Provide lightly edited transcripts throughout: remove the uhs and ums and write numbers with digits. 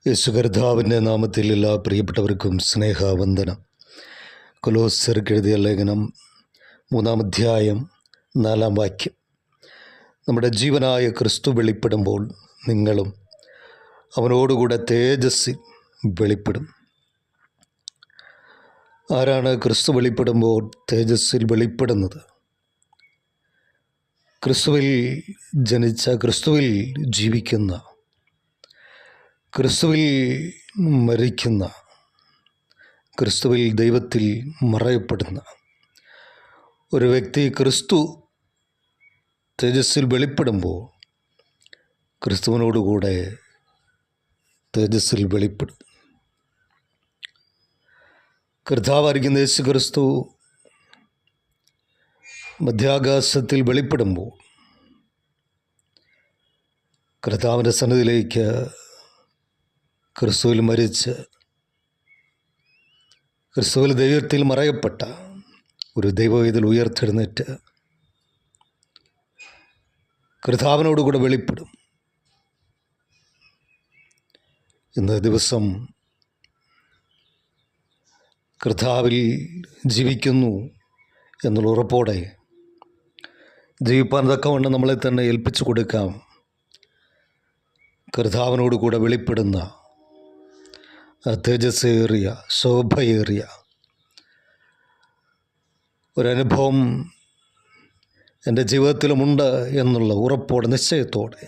യേശു കർത്താവിൻ്റെ നാമത്തിൽ എല്ലാ പ്രിയപ്പെട്ടവർക്കും സ്നേഹവന്ദനം. കൊലോസ്യർക്ക് എഴുതിയ ലേഖനം 3-ാം അധ്യായം 4-ാം വാക്യം. നമ്മുടെ ജീവനായ ക്രിസ്തു വെളിപ്പെടുമ്പോൾ നിങ്ങളും അവനോടുകൂടെ തേജസ്സിൽ വെളിപ്പെടും. ആരാണ് ക്രിസ്തു വെളിപ്പെടുമ്പോൾ തേജസ്സിൽ വെളിപ്പെടുന്നത്? ക്രിസ്തുവിൽ ജനിച്ച, ക്രിസ്തുവിൽ ജീവിക്കുന്ന, ക്രിസ്തുവിൽ മരിക്കുന്ന, ക്രിസ്തുവിൽ ദൈവത്തിൽ മറയപ്പെടുന്ന ഒരു വ്യക്തി ക്രിസ്തു തേജസ്സിൽ വെളിപ്പെടുമ്പോൾ ക്രിസ്തുവിനോടുകൂടെ തേജസ്സിൽ വെളിപ്പെടും. കർത്താവായിരിക്കുന്ന യേശു ക്രിസ്തു മധ്യാകാശത്തിൽ വെളിപ്പെടുമ്പോൾ കർത്താവിൻ്റെ സന്നിധിയിലേക്ക് ക്രിസ്തുവിൽ മരിച്ച് ക്രിസ്തുവിൽ ദൈവത്തിൽ മറയപ്പെട്ട ഒരു ദൈവവേദിയിൽ ഉയർത്തെഴുന്നേറ്റ് കർത്താവിനോടുകൂടെ വെളിപ്പെടും. ഇന്ന് ദിവസം കർത്താവിൽ ജീവിക്കുന്നു എന്നുള്ള ഉറപ്പോടെ ജീവിപ്പാൻ തക്കവണ്ണം നമ്മളെ തന്നെ ഏൽപ്പിച്ചു കൊടുക്കാം. കർത്താവിനോടുകൂടെ വെളിപ്പെടുന്ന തേജസ്സേറിയ, ശോഭയേറിയ ഒരനുഭവം എൻ്റെ ജീവിതത്തിലുമുണ്ട് എന്നുള്ള ഉറപ്പോടെ, നിശ്ചയത്തോടെ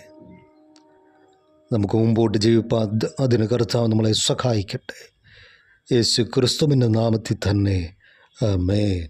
നമുക്ക് മുമ്പോട്ട് ജീവിപ്പാൻ അതിന് കർത്താവ് നമ്മളെ സഹായിക്കട്ടെ. യേശു ക്രിസ്തുവിൻ്റെ നാമത്തിൽ തന്നെ ആമേൻ.